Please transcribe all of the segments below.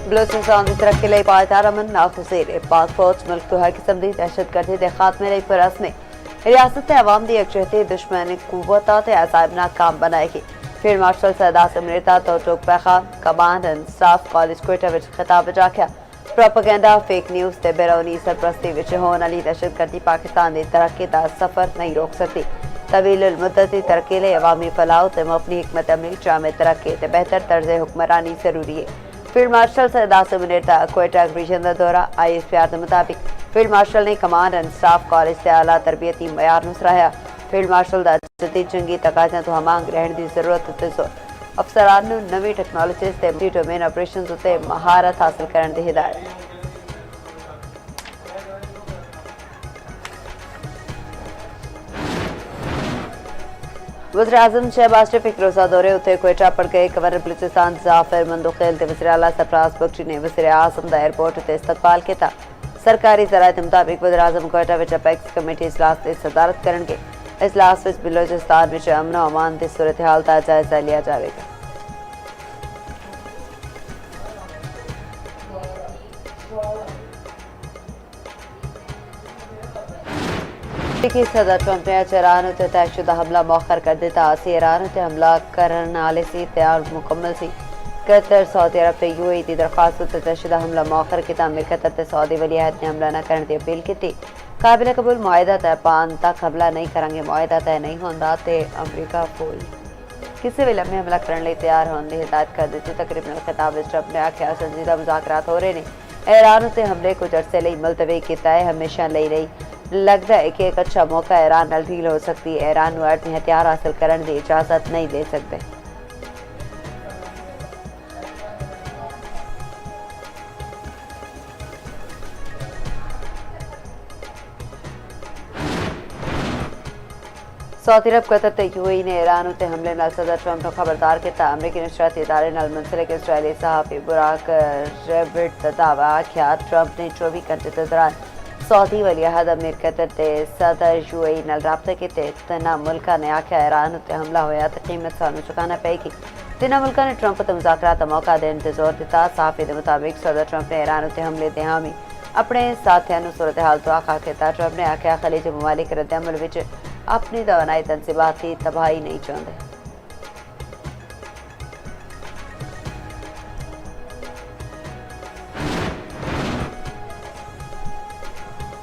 बलूचिस्तान की तरक्की ਲਈ पायदार अमन नागुज़ीर पाक फौज मुल्क तो हर किस्म की दहशतगर्दी के खात्मे ਲਈ पुरअज़म रियासत अवाम की यकजहती दुश्मन कुव्वत अजायब नाकाम बनाएगी। फील्ड मार्शल सरदार सिमरता तो टोक पैगाम command and staff college Quetta विच खिताब च आख्या प्रोपेगेंडा फेक न्यूज़ ते बेरौनी सरपरस्ती विच होने वाली दहशतगर्दी पाकिस्तान की तरक्की का सफर नहीं रोक सकती। तवील मुद्दती तरक्की लिए अवामी फलाह ते अपनी हिकमत अमली जामे तरक्की ते बेहतर तर्ज हुक्मरानी जरूरी है। फील्ड मार्शल सरदार सिमरता क्वेटा डिवीजन का दौरा ISPR के मुताबिक फील्ड मार्शल ने कमांड एंड स्टाफ कॉलेज से आला तरबियती मयार सराहया। फील्ड मार्शल का जदीद जंगी तकाजा तो हमांग रहने की जरूरत उत्ते अफसरान नवी टैक्नोलॉजी से डोमेन ऑपरेशन उत्ते महारत हासिल करने की हिदायत। वज़ीर-ए-आज़म शहबाज शरीफ रोज़ा दौरे उत्ते क्वेटा पड़ गए। गवर्नर बलूचिस्तान जाफर मंदोखेल वज़ीर आला सरफराज बख्शी ने वज़ीर-ए-आज़म का एयरपोर्ट से इस्तकबाल किया। सरकारी जराये के मुताबिक वज़ीर-ए-आज़म क्वेटा में अपेक्स कमेटी इजलास की सदारत करेंगे। इजलास में बलूचिस्तान में अमन अमान की सूरत हाल का जायजा लिया जाएगा। अमरीकी सदर ट्रंप ने ईरान उत्ते तयशुदा हमला मौखर कर दिता। ईरान उत्ते हमला करने वाले सी तैयार मुकम्मल सी। कतर सऊदी अरब ते UAE की दरख्वास्त उत्ते तयशुदा हमला मौखर किया। अमरीका ते सऊदी वली अहद ने हमला न करने की अपील की। काबिल कबूल मुआहदा तय पान तक हमला नहीं करेंगे। मुआहदा तय नहीं होता तो अमरीका फूल किसी भी लम्हे हमला करने तैयार होने की हिदायत कर दी। तकरीबन खिताब ट्रंप ने आख्या संजीदा मुज़ाकरात हो रहे हैं। ईरान उत्ते हमले कुछ अरसे लिए मुलतवी किया है। हमेशा ले रही लगता है कि एक अच्छा मौका ईरान नाल डील हो सकती है। ईरान को एटमी हथियार हासिल करने की इजाजत नहीं दे सकते। सऊदी अरब कतर ते UAE ने ईरान उत्ते हमले नाल सदर ट्रंप को खबरदार किया। अमरीकी नशरियाती इदारे नाल मुंसलिक इसराइली सहाफ़ी बुराक रेविड का दावा आख्या ट्रंप ने 24 घंटे के दौरान सऊदी वली अहद अमीर कतर ते सदर UAE नाल राबता किते। तिना मुल्का ने आख्या ईरान उत्ते हमला होया तो कीमत सानू चुकाना पेगी। तिना मुल्का ने ट्रंप को मुज़ाकरात का मौका देने पर जोर दिता। सहाफ़ी के मुताबिक सदर ट्रंप ने ईरान उत्ते हमले के हामी अपने साथियों सूरत हाल तो आखा किया। ट्रंप ने आख्या खलीज ममालिक रद्दअमल विच अपनी तवानाई तनसीबात की तबाही नहीं चाहते।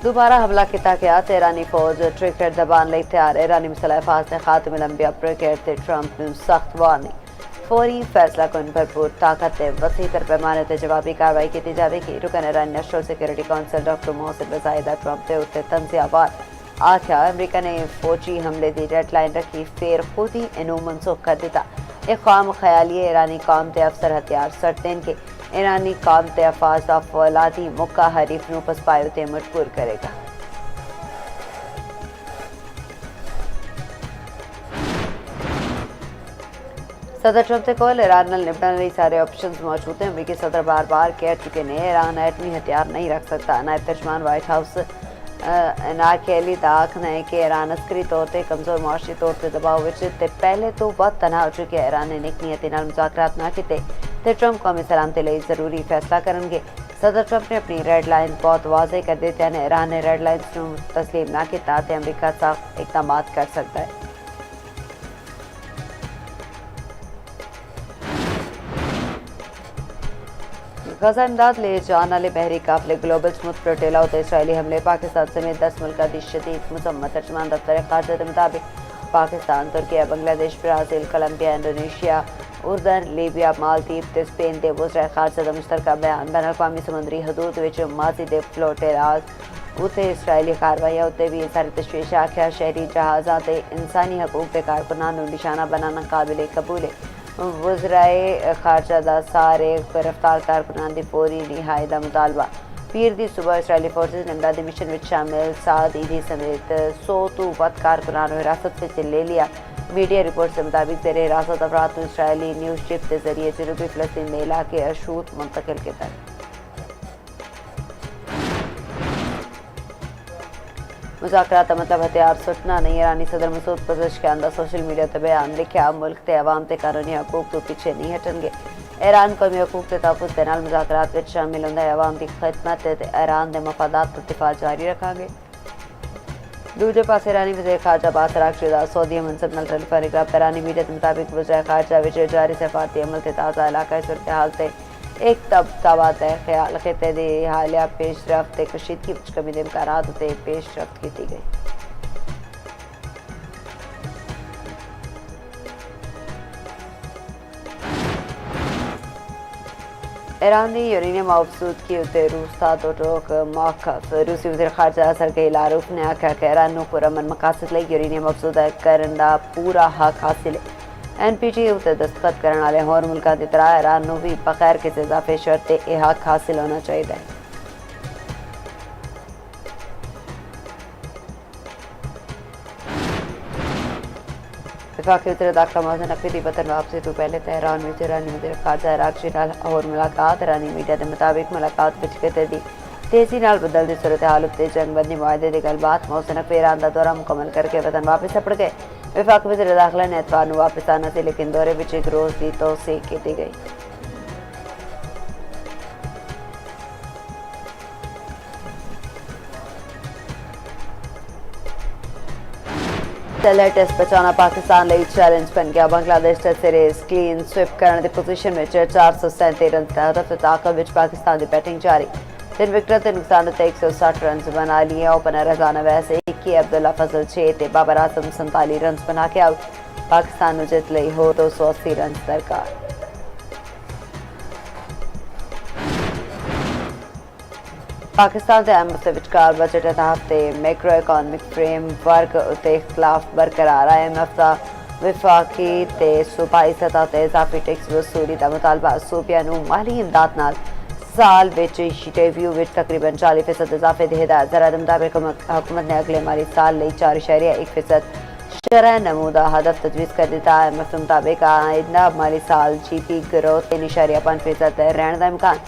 दोबारा हमला किया गया तो ईरानी फौज ट्रिगर दबाने लिए तैयार। ईरानी मुसलह अफवाज ने खात्मे लंबिया ब्रिगेड से ट्रंप को सख्त वार्निंग फौरी फैसला कन भरपूर ताकत वसी तर पैमाने पर जवाबी कार्रवाई की जाएगी। रुकन ईरानी national security council doctor Mohsen Rezaei Trump के उत्ते तंजियाबाद आख्या अमरीका ने फौजी हमले की डेडलाइन रखी फिर खुद ही इनू मनसूख कर दिता। एक ख्वाम ख्याली ईरानी कौम के अफसर हथियार सट देन के ईरानी कौम के अफवाज का फौलादी मुक्का हरीफ नू पसपाए ते मजबूर करेगा। सदर ट्रंप के कोल ईरान नाल निपटने लिए सारे ऑप्शंस मौजूद हैं। अमरीकी सदर बार बार कह चुके हैं ईरान एटमी हथियार नहीं रख सकता। नायब तर्जमान व्हाइट हाउस नाकेली का आखना है कि ईरान अस्करी तौर पर कमजोर मुआशी तौर पर दबाव पहले तो बहुत तनहा हो चुके। ईरान ने नेक नीयत नाल मुज़ाकरात ना किए तो ट्रंप कौमी सलामती लिए जरूरी फैसला करेंगे। सदर ट्रंप ने अपनी रेड लाइन बहुत वाजे कर दी हैं। ईरान ने रेड लाइन तस्लीम ना किया तो अमरीका साफ इकदाम कर सकता है। गजा इमदाद ले जाने वाले बहरी काफिले ग्लोबल स्मूथ प्रोटेला होते इसराइली हमले पाकिस्तान समेत 10 मुल्क की शदीद मजम्मत। तर्जमान दफ्तर खारजा के मुताबिक Pakistan, Turkiye, Bangladesh, Brazil, Colombia, Indonesia, उर्दन, लीबिया, मालदीव ते स्पेन के वज़ीर खारजा का मुश्तरका बयान बैन अवी समुद्री हदूद में माजी के फ्लोटेराज उत्ते इसराइली कार्रवाइयां उत्ते भी सारी तशवीश आख्या शहरी जहाज़ों से इंसानी हकूक के कारकुनान को निशाना बनाना काबिल कबूल है। वज़राए खारजा का सारे गिरफ्तार कारकुनान की फौरी रिहाई का मुतालबा। पीर की सुबह इसराइली फोर्सेज ने इमदादी मिशन में शामिल साद ईदी समेत 100 तो वध कारकुनान को हिरासत में ले लिया। मीडिया रिपोर्ट के मुताबिक जेर हिरासत अफराद को इसराइली न्यूज़ चिप के जरिए जनूबी फ़लस्तीन में इलाके अशूत मुंतकिल किया। मुज़ाकरात का मतलब हथियार सुटना नहीं। ईरानी सदर मसूद पज़ेशकियान का सोशल मीडिया पर बयान लिखा मुल्क के अवाम के कानूनी हकूक तो पीछे नहीं हटेंगे। ईरान कौमी हकूक के तहफ़्फ़ुज़ दे नाल मुज़ाकरात विच शामिल होंदा अवाम की खिदमत ते ईरान दे मफादात दा दिफा जारी रखांगे। दूजे पासे ईरानी वज़ीर ख़ारजा अब्बास अराग़ची दा सऊदी मनसब नाल टेलीफोनिक राबता ईरानी मीडिया के मुताबिक वज़ीर ख़ारजा विच जारी सफ़ारती अमल ते ताज़ा इलाकाई सूरत हाल ते एक तबादला ख्याल खिते दी हालिया पेशरफ्त ते कशीदगी विच कमी दे इम्कानात ते पेशरफ्त कीती गई। ईरान की यूरेनियम आबसूदगी उत्ते रूस का दो टोक मौक़िफ़। रूसी वज़ीर ख़ारजा सरगेई लारोफ ने आख्या कि ईरान नूं पुरअमन मकासद लई यूरेनियम आबसूदा करन दा पूरा हक हासिल है। NPT उत्ते दस्तखत करने वाले होर मुल्कां दी तरह ईरान नूं भी बगैर किसी इजाफी शर्त ते यह हक हासिल होना चाहिए। वफाकी वज़ीर दाखिला मोहसिन नकवी दी वतन वापसी तो पहले तेहरान में ईरानी वज़ीर ख़ारजा अराग़ची नाल होर मुलाकात। ईरानी मीडिया के मुताबिक मुलाकात विच किते दी तेजी नाल बदलती सूरत हाल उत्ते जंगबंदी मुआहदे की गलबात। मोहसिन नकवी ईरान का दौरा मुकम्मल करके वतन वापस अपड़ गए। वफाकी वज़ीर दाखिला ने एतवार नूं वापस आना सी, लेकिन दौरे विच एक रोज़ की तोसी की गई। टेस्ट बचाना पाकिस्तान लिए चैलेंज बन गया। Bangladesh test series clean sweep करने की पोजीशन में 437 रन हदफ ताकत विच पाकिस्तान की बैटिंग जारी। 3 विकेट के नुकसान उत्ते 160 रन बना लिए। ओपनर रज़ान अवैस 21, अब्दुल्ला फजल 6 ते बाबर आजम 47 रन बना के आउट। पाकिस्तान नूं जित लई हो 280 रन दरकार। पाकिस्तान के एम्बेसी विचकार बजट हफ्ते मैक्रो इकोनॉमिक फ्रेमवर्क उत्ते इख्तलाफ बरकरार। IMF का विफाकी ते सूबाई सतह ते इजाफी टैक्स वसूली का मुतालबा। सूबिया नूं माली इमदाद नाल साल विच रिव्यू विच तकरीबन 40% इजाफे की हिदायत। ज़राए मुताबिक हुकूमत ने अगले माली साल लिए 4.1% शरह नमू का हदफ तजवीज़ कर दिता। IMF के मुताबिक आइंदा माली साल GP ग्रोथ 3.5% रहने का इम्कान।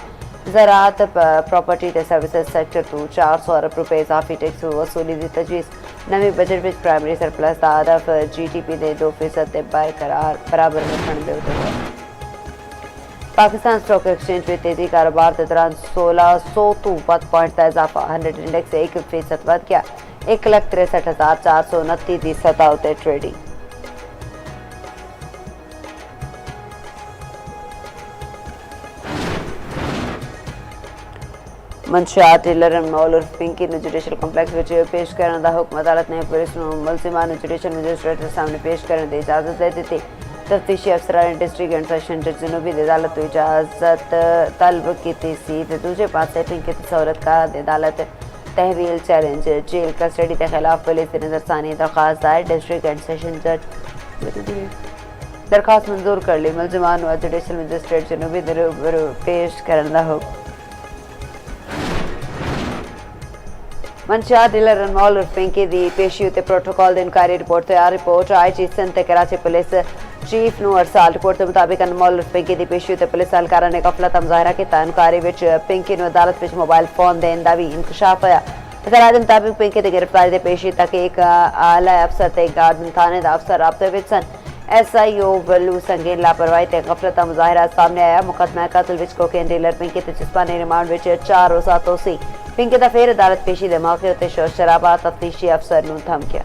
ज़राअत प्रॉपर्टी ते सर्विसेज सेक्टर तो 400 अरब रुपए इजाफी टैक्स वसूली की तजवीज़। नवी बजट में प्राइमरी सरप्लस का हदफ GDP के 2% ते बरकरार बराबर रखने के। पाकिस्तान स्टॉक एक्सचेंज में तेजी कारोबार के दौरान 1600 तो वध पॉइंट का इजाफा। 100 इंडेक्स 1% वध गया। 1,63,429 की सतह उत्ते ट्रेडिंग। मंशियात डीलर एंड मॉल और पिंकी ने जुडिशल कंपलैक्स विच पेश करने का हुक्म। अदालत ने पुलिस नूं मुलजिमां नूं जुडिशल मजिस्ट्रेट के सामने पेश करने की इजाजत दे दी। तफ्तीशी अफसरां ने डिस्ट्रिक्ट एंड सैशन जज जनूबी की अदालत तो इजाजत तलब की सी। दूजे पासे पिंकी की सहूलत का अदालत तहवील चैलेंज जेल कस्टडी के खिलाफ पुलिस की नजरसानी दरखास्त दायर। डिस्ट्रिक्ट एंड सैशन जज दरखास्त मंजूर कर ली। मुलजिमां नूं जुडिशल मजिस्ट्रेट जनूबी दे रूबरू पेश करने का हुक्म। मंशियात डीलर एंड मॉल और पिंकी की पेशी उत्ते प्रोटोकॉल की इनक्वायरी रिपोर्ट तैयार। रिपोर्ट IG सिंध ते कराची पुलिस चीफ नूं अरसाल। रिपोर्ट के मुताबिक अनमोल और पिंकी की पेशी उत्ते पुलिस एहलकारां ने गफलत मुजाहरा किया। इनक्वायरी विच पिंकी नूं अदालत विच मोबाइल फोन देने का भी इंकशाफ होया। ज़राए के मुताबिक पिंकी की गिरफ्तारी की पेशी तक एक आला अफसर ते गार्डन थाने का अफसर राबते विच सन। SIO वल्लू संगीन लापरवाही ते गफलत का मुजाहरा सामने आया। मुकदमा कतल विच कोकेन डीलर पिंकी ते जिस्मानी रिमांड विच 4 रोज़ा तोसी। पिंकी का फिर अदालत पेशी के मौके उत्ते शोर शराबा तफ्तीशी अफसर नूं धमकिया।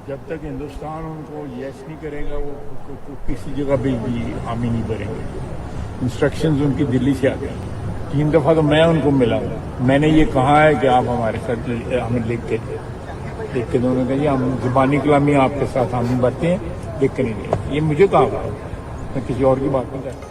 जब तक हिंदुस्तान उनको यस नहीं करेगा वो किसी जगह भी हामी नहीं भरेंगे। इंस्ट्रक्शंस उनकी दिल्ली से आते हैं। 3 दफा तो मैं उनको मिला। मैंने ये कहा है कि आप हमारे साथ हमें लिख के दोनों कहिए हम जुबानी कलामी आपके साथ हम नहीं बरते हैं, लिख के नहीं दिए। ये मुझे कहा हुआ है, मैं किसी और की बात नहीं करता।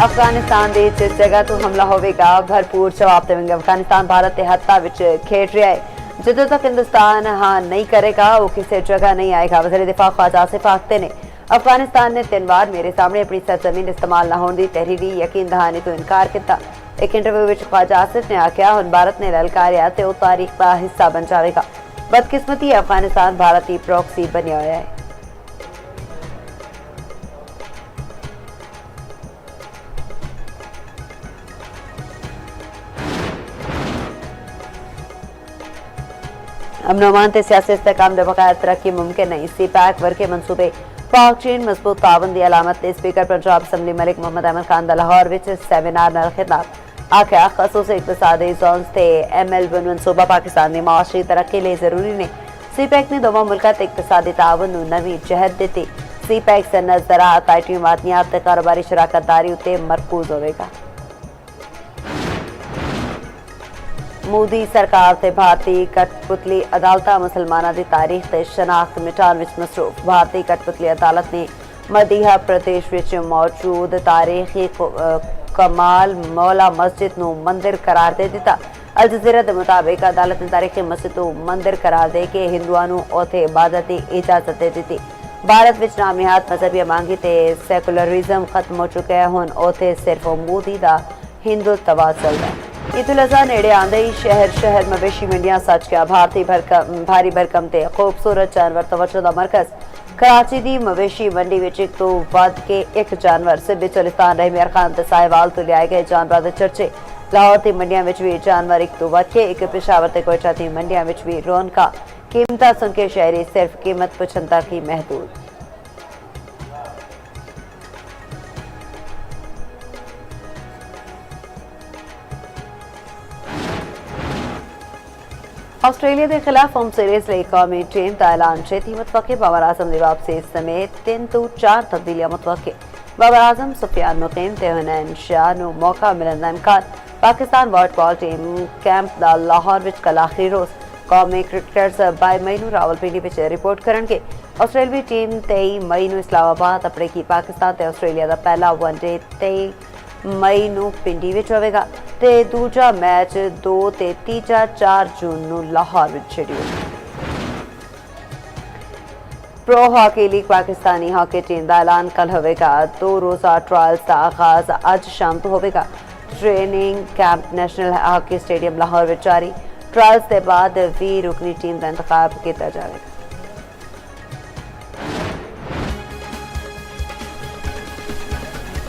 अफगानिस्तान की जिस जगह तो हमला होगा भरपूर जवाब देंगे। अफगानिस्तान भारत के हत्था विच खेड रहा है। जदों तक हिंदुस्तान हाँ नहीं करेगा वो किसी जगह नहीं आएगा। वज़ीर दिफा ख्वाजा आसिफ आखते ने अफगानिस्तान ने 3 बार मेरे सामने अपनी सरजमीन इस्तेमाल न होने की तहरीरी यकीन दहानी तो इनकार किया। एक इंटरव्यू में ख्वाजा आसिफ ने आख्या हुण भारत ने ललकारिया ते वो तारीख का हिस्सा बन जाएगा। बदकिस्मती अफगानिस्तान भारत की प्रॉक्सी बनिया होया है। अमन अमान ते सियासी इस्तेहकाम दे बगैर तरक्की मुमकिन नहीं। सी पैक वर्के मनसूबे पाक चीन मजबूत तावन दी अलामत ने स्पीकर पंजाब असम्बली मलिक मोहम्मद अहमद खान दा लाहौर विच सेमिनार नाल खिताब आख्या खसूस इकतसादी जोन्स ते ML1 मनसूबा पाकिस्तान दी माशी तरक्की लई जरूरी ने। सी पैक ने दोवां मुल्कां ते इकतसादी तावन नूं नवीं जहत दित्ती। सी पैक सनत ज़राअत आईटी मादनियात ते कारोबारी शराकतदारी उत्ते मरकूज होवेगा। मोदी सरकार ते भारतीय कठपुतली अदालत मुसलमाना की तारीख ते शनाख्त मिटान विच मसरूफ। भारतीय कठपुतली अदालत ने मध्य प्रदेश विच मौजूद तारीखी कमाल मौला मस्जिद नूं मंदिर करार दे दिता। अल जजीरा के मुताबिक अदालत ने तारीखी मस्जिद नूं मंदिर करार दे के हिंदुआं नूं उत्थे इबादत की इजाजत दे दी। भारत विच नामियात मजहबी अमांगी ते सैकुलरिज्म खत्म हो चुका है। हुण उत्थे सिर्फ मोदी दा हिंदुत्व चलदा है। ईद उल अज़हा नेड़े आंदे ही शहर शहर मवेशी मंडियां सज गया। भारी भरकम ते खूबसूरत जानवर तवज्जो दा मरकज कराची दी मवेशी मंडी विच इक तो वध के एक जानवर सिब्बी चुलिस्तान रहमीर खान ते साहिवाल तो लियाए गए जानवरां दे चर्चे। लाहौर दी मंडियां विच भी जानवर इक तो वध के एक पेशावर ते कोयटा दी मंडियां विच भी रौनकां कीमतां सुन के शहरी सिर्फ कीमत पुछन तक ही महदूद। ऑस्ट्रेलिया के खिलाफ होम सीरीज ਲਈ कौमी टीम का ऐलान छेती मुतवक्के। बाबर आजम की वापसी समेत 3 तो 4 तब्दीलियां मुतवक्के। बाबर आजम, सुफियान मुकीम ते हुनैन शाह नूं मौका मिलण दा इम्कान। पाकिस्तान फुटबॉल टीम कैंप दा लाहौर विच कल आखिरी रोज। कौमी क्रिकेटर्स 22 मई नूं रावलपिंडी विच रिपोर्ट करनगे। ऑस्ट्रेलियावी टीम 23 मई नूं इस्लामाबाद अपड़ेगी। पाकिस्तान ते ऑस्ट्रेलिया दा पहला वनडे 23 मई नूं पिंडी विच होवेगा ते दूजा मैच 2 ते तीजा 4 जून नूं लाहौर विच शेड्यूल। प्रो हॉकी लीग पाकिस्तानी हॉकी टीम का ऐलान कल होगा। 2 रोज़ा ट्रायल्स का आगाज अज शाम तो होगा। Training camp national hockey stadium Lahore विच जारी। ट्रायल्स के बाद 20 रुकनी टीम का इंतखाब किया जाएगा।